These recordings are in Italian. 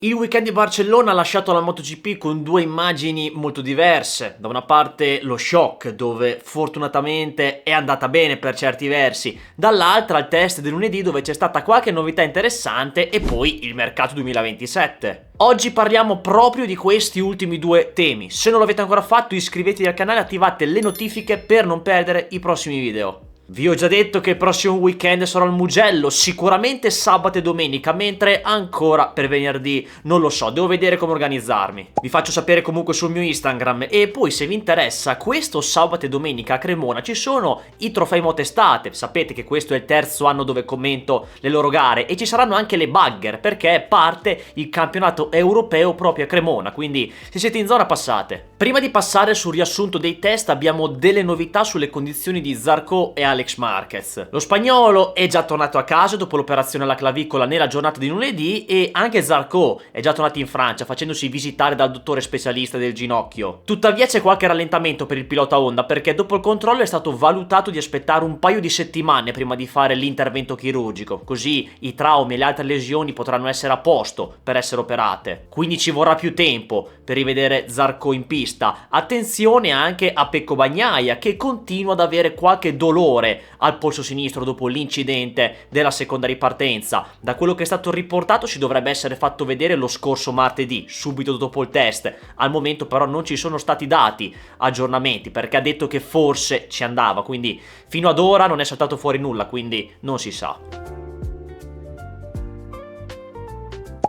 Il weekend di Barcellona ha lasciato la MotoGP con due immagini molto diverse. Da una parte lo shock, dove fortunatamente è andata bene per certi versi, dall'altra il test del lunedì dove c'è stata qualche novità interessante e poi il mercato 2027. Oggi parliamo proprio di questi ultimi due temi. Se non l'avete ancora fatto, iscrivetevi al canale e attivate le notifiche per non perdere i prossimi video. Vi ho già detto che il prossimo weekend sarò al Mugello, sicuramente sabato e domenica, mentre ancora per venerdì non lo so, devo vedere come organizzarmi. Vi faccio sapere comunque sul mio Instagram e poi se vi interessa, questo sabato e domenica a Cremona ci sono i trofei Moto Estate, sapete che questo è il terzo anno dove commento le loro gare e ci saranno anche le bagger perché parte il campionato europeo proprio a Cremona, quindi se siete in zona passate. Prima di passare sul riassunto dei test abbiamo delle novità sulle condizioni di Zarco e Alex Marquez. Lo spagnolo è già tornato a casa dopo l'operazione alla clavicola nella giornata di lunedì e anche Zarco è già tornato in Francia facendosi visitare dal dottore specialista del ginocchio. Tuttavia c'è qualche rallentamento per il pilota Honda perché dopo il controllo è stato valutato di aspettare un paio di settimane prima di fare l'intervento chirurgico, così i traumi e le altre lesioni potranno essere a posto per essere operate. Quindi ci vorrà più tempo per rivedere Zarco in pista. Attenzione anche a Pecco Bagnaia che continua ad avere qualche dolore al polso sinistro dopo l'incidente della seconda ripartenza. Da quello che è stato riportato ci dovrebbe essere fatto vedere lo scorso martedì, subito dopo il test. Al momento però non ci sono stati dati aggiornamenti perché ha detto che forse ci andava, quindi fino ad ora non è saltato fuori nulla, quindi non si sa.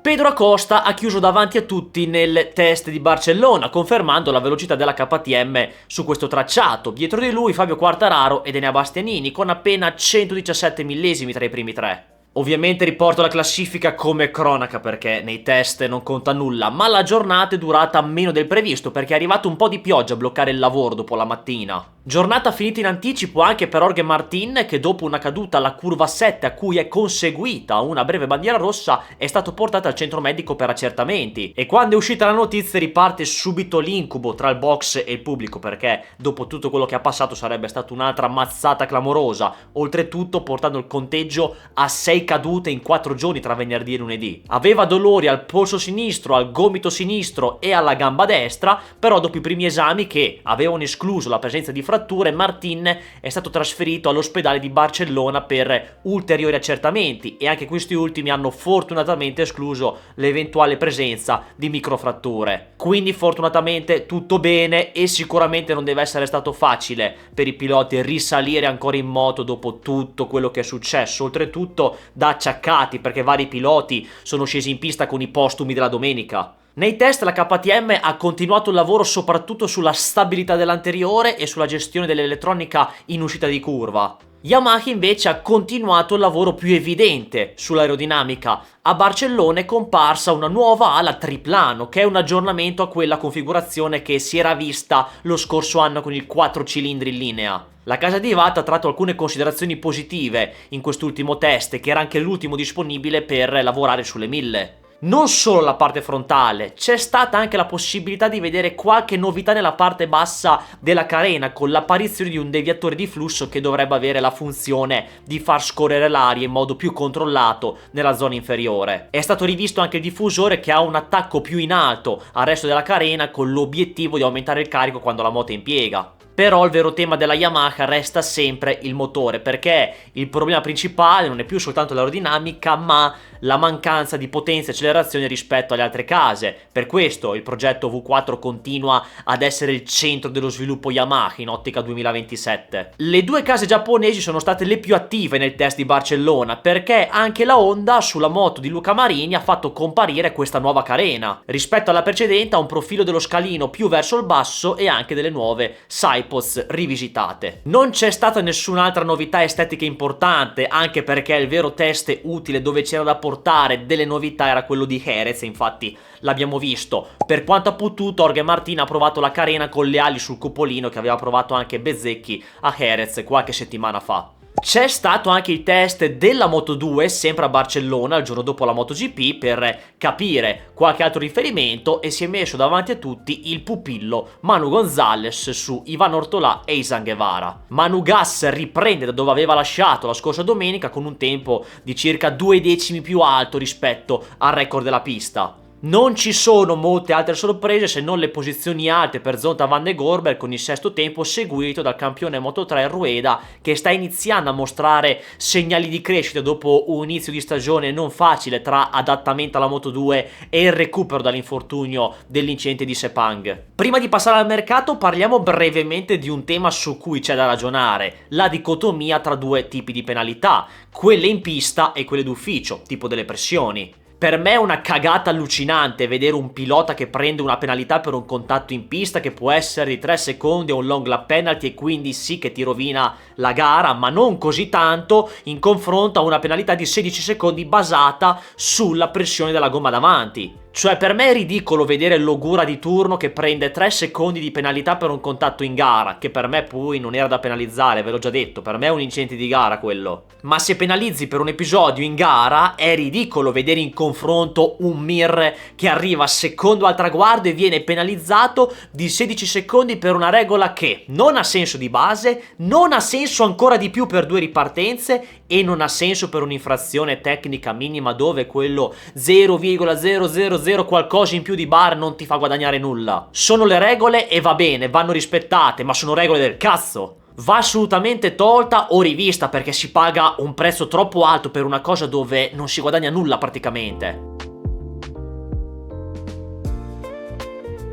Pedro Acosta ha chiuso davanti a tutti nel test di Barcellona, confermando la velocità della KTM su questo tracciato. Dietro di lui Fabio Quartararo ed Enea Bastianini con appena 117 millesimi tra i primi tre. Ovviamente riporto la classifica come cronaca perché nei test non conta nulla, ma la giornata è durata meno del previsto perché è arrivato un po' di pioggia a bloccare il lavoro dopo la mattina. Giornata finita in anticipo anche per Jorge Martin che dopo una caduta alla curva 7 a cui è conseguita una breve bandiera rossa è stato portato al centro medico per accertamenti e quando è uscita la notizia riparte subito l'incubo tra il box e il pubblico perché dopo tutto quello che ha passato sarebbe stata un'altra mazzata clamorosa, oltretutto portando il conteggio a 6 cadute in 4 giorni tra venerdì e lunedì. Aveva dolori al polso sinistro, al gomito sinistro e alla gamba destra, però dopo i primi esami che avevano escluso la presenza di fratture, Martin è stato trasferito all'ospedale di Barcellona per ulteriori accertamenti e anche questi ultimi hanno fortunatamente escluso l'eventuale presenza di microfratture. Quindi fortunatamente tutto bene e sicuramente non deve essere stato facile per i piloti risalire ancora in moto dopo tutto quello che è successo, oltretutto da acciaccati perché vari piloti sono scesi in pista con i postumi della domenica. Nei test la KTM ha continuato il lavoro soprattutto sulla stabilità dell'anteriore e sulla gestione dell'elettronica in uscita di curva. Yamaha invece ha continuato il lavoro più evidente sull'aerodinamica. A Barcellona è comparsa una nuova ala triplano che è un aggiornamento a quella configurazione che si era vista lo scorso anno con il 4 cilindri in linea. La casa di Watt ha tratto alcune considerazioni positive in quest'ultimo test che era anche l'ultimo disponibile per lavorare sulle 1000. Non solo la parte frontale, c'è stata anche la possibilità di vedere qualche novità nella parte bassa della carena con l'apparizione di un deviatore di flusso che dovrebbe avere la funzione di far scorrere l'aria in modo più controllato nella zona inferiore. È stato rivisto anche il diffusore che ha un attacco più in alto al resto della carena con l'obiettivo di aumentare il carico quando la moto è in piega. Però il vero tema della Yamaha resta sempre il motore perché il problema principale non è più soltanto l'aerodinamica ma la mancanza di potenza e accelerazione rispetto alle altre case. Per questo il progetto V4 continua ad essere il centro dello sviluppo Yamaha in ottica 2027. Le due case giapponesi sono state le più attive nel test di Barcellona perché anche la Honda sulla moto di Luca Marini ha fatto comparire questa nuova carena. Rispetto alla precedente ha un profilo dello scalino più verso il basso e anche delle nuove sidepods rivisitate. Non c'è stata nessun'altra novità estetica importante anche perché il vero test utile dove c'era da portare delle novità era quello di Jerez, infatti l'abbiamo visto. Per quanto ha potuto Jorge Martin ha provato la carena con le ali sul cupolino che aveva provato anche Bezzecchi a Jerez qualche settimana fa. C'è stato anche il test della Moto2 sempre a Barcellona il giorno dopo la MotoGP per capire qualche altro riferimento e si è messo davanti a tutti il pupillo Manu Gonzalez su Ivan Ortolà e Izan Guevara. Manu Gas riprende da dove aveva lasciato la scorsa domenica con un tempo di circa 2 decimi più alto rispetto al record della pista. Non ci sono molte altre sorprese se non le posizioni alte per Zonta Van de Gorber con il sesto tempo seguito dal campione Moto3 Rueda, che sta iniziando a mostrare segnali di crescita dopo un inizio di stagione non facile tra adattamento alla Moto2 e il recupero dall'infortunio dell'incidente di Sepang. Prima di passare al mercato parliamo brevemente di un tema su cui c'è da ragionare: la dicotomia tra due tipi di penalità, quelle in pista e quelle d'ufficio, tipo delle pressioni. Per me è una cagata allucinante vedere un pilota che prende una penalità per un contatto in pista che può essere di 3 secondi o un long lap penalty, e quindi sì che ti rovina la gara, ma non così tanto in confronto a una penalità di 16 secondi basata sulla pressione della gomma davanti. Cioè, per me è ridicolo vedere l'Ogura di turno che prende 3 secondi di penalità per un contatto in gara, che per me poi non era da penalizzare, ve l'ho già detto, per me è un incidente di gara quello. Ma se penalizzi per un episodio in gara, è ridicolo vedere in confronto un Mir che arriva secondo al traguardo e viene penalizzato di 16 secondi per una regola che non ha senso di base, non ha senso ancora di più per 2 ripartenze e non ha senso per un'infrazione tecnica minima dove quello 0,000 qualcosa in più di bar non ti fa guadagnare nulla. Sono le regole e va bene, vanno rispettate, ma sono regole del cazzo. Va assolutamente tolta o rivista, perché si paga un prezzo troppo alto per una cosa dove non si guadagna nulla praticamente.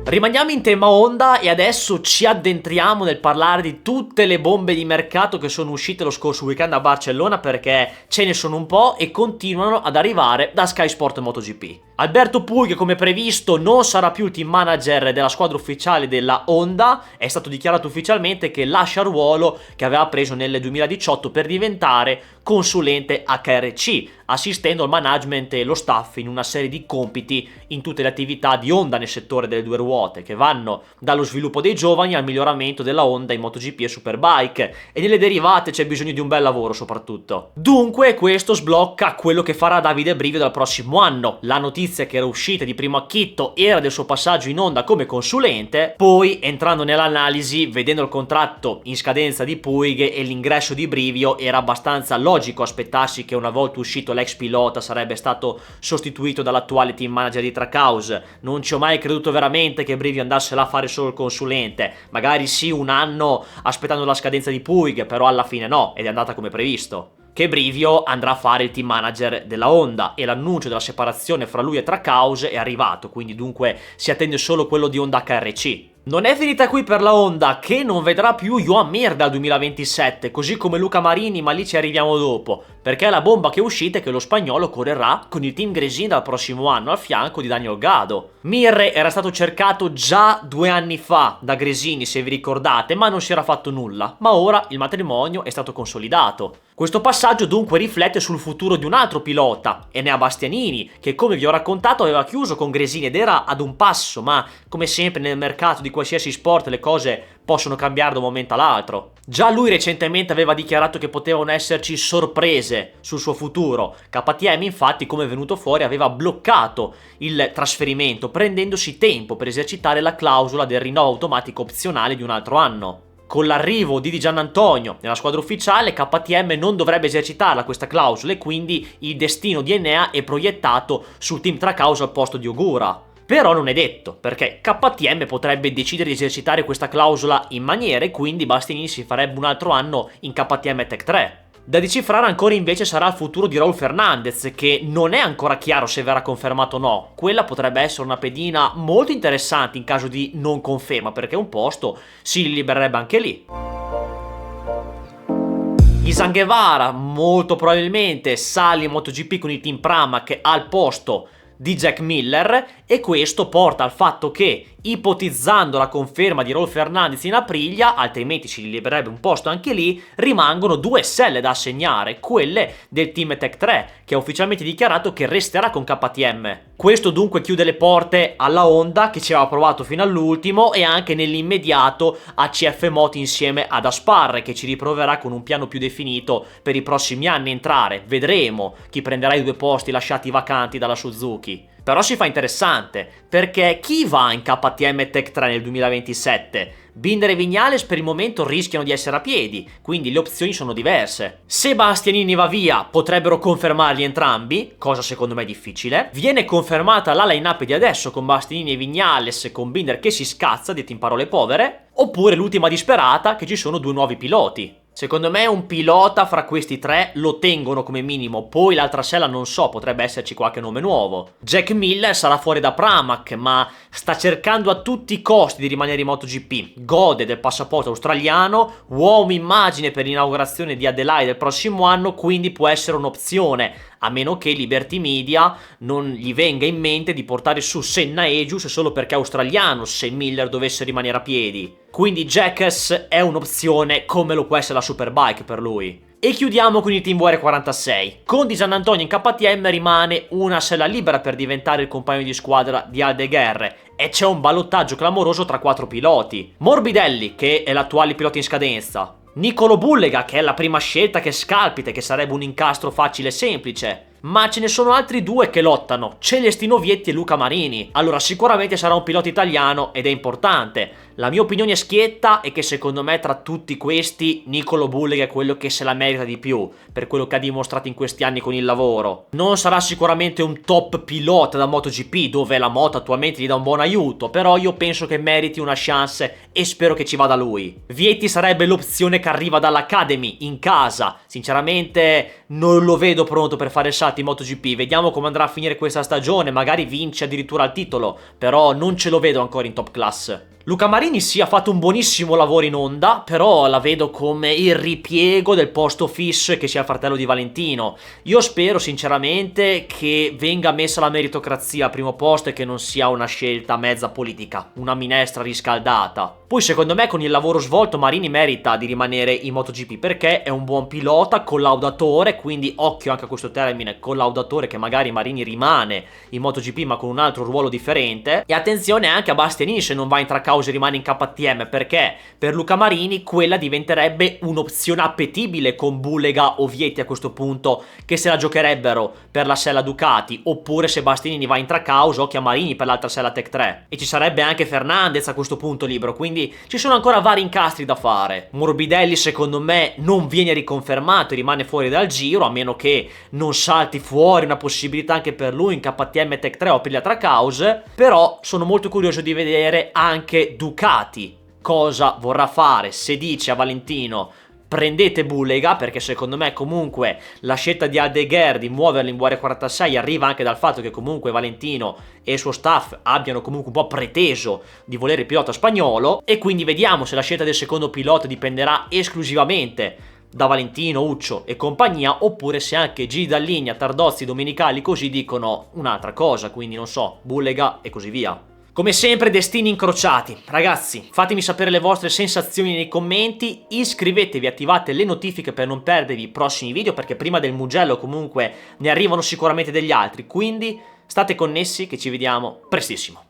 Rimaniamo in tema Honda e adesso ci addentriamo nel parlare di tutte le bombe di mercato che sono uscite lo scorso weekend a Barcellona, perché ce ne sono un po' e continuano ad arrivare da Sky Sport MotoGP. Alberto Puig, come previsto, non sarà più il team manager della squadra ufficiale della Honda. È stato dichiarato ufficialmente che lascia il ruolo che aveva preso nel 2018 per diventare consulente HRC, assistendo al management e lo staff in una serie di compiti in tutte le attività di Honda nel settore delle due ruote, che vanno dallo sviluppo dei giovani al miglioramento della Honda in MotoGP e Superbike, e nelle derivate c'è bisogno di un bel lavoro soprattutto. Dunque questo sblocca quello che farà Davide Brivio dal prossimo anno. La notizia che era uscita di primo acchitto era del suo passaggio in Honda come consulente, poi entrando nell'analisi, vedendo il contratto in scadenza di Puig e l'ingresso di Brivio, era abbastanza logico aspettarsi che una volta uscito l'ex pilota sarebbe stato sostituito dall'attuale team manager di Trackhouse. Non ci ho mai creduto veramente che Brivio andasse là a fare solo il consulente, magari sì un anno aspettando la scadenza di Puig, però alla fine no, ed è andata come previsto. Che Brivio andrà a fare il team manager della Honda e l'annuncio della separazione fra lui e Trackhouse è arrivato, quindi dunque si attende solo quello di Honda HRC. Non è finita qui per la Honda, che non vedrà più Joan Mir dal 2027, così come Luca Marini, ma lì ci arriviamo dopo, perché la bomba che è uscita è che lo spagnolo correrà con il team Gresini dal prossimo anno al fianco di Daniel Gado. Mir era stato cercato già 2 anni fa da Gresini, se vi ricordate, ma non si era fatto nulla, ma ora il matrimonio è stato consolidato. Questo passaggio dunque riflette sul futuro di un altro pilota, Enea Bastianini, che come vi ho raccontato aveva chiuso con Gresini ed era ad un passo, ma come sempre nel mercato di qualsiasi sport le cose possono cambiare da un momento all'altro. Già lui recentemente aveva dichiarato che potevano esserci sorprese sul suo futuro. KTM infatti, come è venuto fuori, aveva bloccato il trasferimento prendendosi tempo per esercitare la clausola del rinnovo automatico opzionale di un altro anno. Con l'arrivo di Di Giannantonio nella squadra ufficiale, KTM non dovrebbe esercitarla questa clausola e quindi il destino di Enea è proiettato sul team Trackhouse al posto di Ogura. Però non è detto, perché KTM potrebbe decidere di esercitare questa clausola in maniera e quindi Bastianini si farebbe un altro anno in KTM Tech 3. Da decifrare ancora invece sarà il futuro di Raul Fernandez, che non è ancora chiaro se verrà confermato o no. Quella potrebbe essere una pedina molto interessante in caso di non conferma, perché un posto si libererebbe anche lì. Izan Guevara molto probabilmente sale in MotoGP con il team Pramac al posto di Jack Miller, e questo porta al fatto che, ipotizzando la conferma di Raul Fernandez in Aprilia, altrimenti si libererebbe un posto anche lì, rimangono 2 selle da assegnare, quelle del team Tech 3, che ha ufficialmente dichiarato che resterà con KTM. Questo dunque chiude le porte alla Honda, che ci aveva provato fino all'ultimo, e anche nell'immediato a CF Moto insieme ad Asparre, che ci riproverà con un piano più definito per i prossimi anni entrare. Vedremo chi prenderà i 2 posti lasciati vacanti dalla Suzuki. piloti. Però si fa interessante, perché chi va in KTM Tech 3 nel 2027? Binder e Viñales per il momento rischiano di essere a piedi, quindi le opzioni sono diverse. Se Bastianini va via, potrebbero confermarli entrambi, cosa secondo me difficile. Viene confermata la line-up di adesso con Bastianini e Viñales, con Binder che si scazza, detto in parole povere, oppure l'ultima disperata che ci sono 2 nuovi piloti. Secondo me un pilota fra questi 3 lo tengono come minimo, poi l'altra sella non so, potrebbe esserci qualche nome nuovo. Jack Miller sarà fuori da Pramac, ma sta cercando a tutti i costi di rimanere in MotoGP. Gode del passaporto australiano, uomo immagine per l'inaugurazione di Adelaide del prossimo anno, quindi può essere un'opzione, a meno che Liberty Media non gli venga in mente di portare su Senna Egius solo perché è australiano, se Miller dovesse rimanere a piedi. Quindi Jackass è un'opzione come lo può essere la Superbike per lui. E chiudiamo con il Team VR46. Con Di Giannantonio in KTM rimane una sella libera per diventare il compagno di squadra di Aldeguer e c'è un ballottaggio clamoroso tra 4 piloti. Morbidelli, che è l'attuale pilota in scadenza, Nicolo Bullega, che è la prima scelta che scalpita, che sarebbe un incastro facile e semplice. Ma ce ne sono altri 2 che lottano, Celestino Vietti e Luca Marini. Allora sicuramente sarà un pilota italiano ed è importante. La mia opinione schietta è che secondo me tra tutti questi Nicolo Bullega è quello che se la merita di più, per quello che ha dimostrato in questi anni con il lavoro. Non sarà sicuramente un top pilota da MotoGP, dove la moto attualmente gli dà un buon aiuto, però io penso che meriti una chance e spero che ci vada lui. Vietti sarebbe l'opzione che arriva dall'Academy, in casa. Sinceramente non lo vedo pronto per fare il salto in MotoGP, vediamo come andrà a finire questa stagione, magari vince addirittura il titolo, però non ce lo vedo ancora in top class. Luca Marini sì, ha fatto un buonissimo lavoro in Honda, però la vedo come il ripiego del posto fisso e che sia il fratello di Valentino. Io spero sinceramente che venga messa la meritocrazia al primo posto e che non sia una scelta mezza politica, una minestra riscaldata. Poi secondo me con il lavoro svolto Marini merita di rimanere in MotoGP perché è un buon pilota, collaudatore, quindi occhio anche a questo termine, collaudatore, che magari Marini rimane in MotoGP ma con un altro ruolo differente. E attenzione anche a Bastianini se non va in Trackhouse e rimane in KTM, perché per Luca Marini quella diventerebbe un'opzione appetibile con Bullega o Vietti a questo punto, che se la giocherebbero per la sella Ducati, oppure se Bastianini va in Trackhouse occhio a Marini per l'altra sella Tech 3. E ci sarebbe anche Fernandez a questo punto libero, quindi ci sono ancora vari incastri da fare. Morbidelli secondo me non viene riconfermato e rimane fuori dal giro, a meno che non salti fuori una possibilità anche per lui in KTM Tech 3 o per la Trackhouse. Però sono molto curioso di vedere anche Ducati cosa vorrà fare, se dice a Valentino prendete Bullega, perché secondo me comunque la scelta di Aldeguer di muoverlo in VR46 arriva anche dal fatto che comunque Valentino e il suo staff abbiano comunque un po' preteso di volere il pilota spagnolo, e quindi vediamo se la scelta del secondo pilota dipenderà esclusivamente da Valentino, Uccio e compagnia, oppure se anche Gigi Dall'Igna, Tardozzi, Domenicali così dicono un'altra cosa, quindi non so, Bullega e così via. Come sempre destini incrociati. Ragazzi, fatemi sapere le vostre sensazioni nei commenti, iscrivetevi, attivate le notifiche per non perdervi i prossimi video, perché prima del Mugello comunque ne arrivano sicuramente degli altri, quindi state connessi che ci vediamo prestissimo.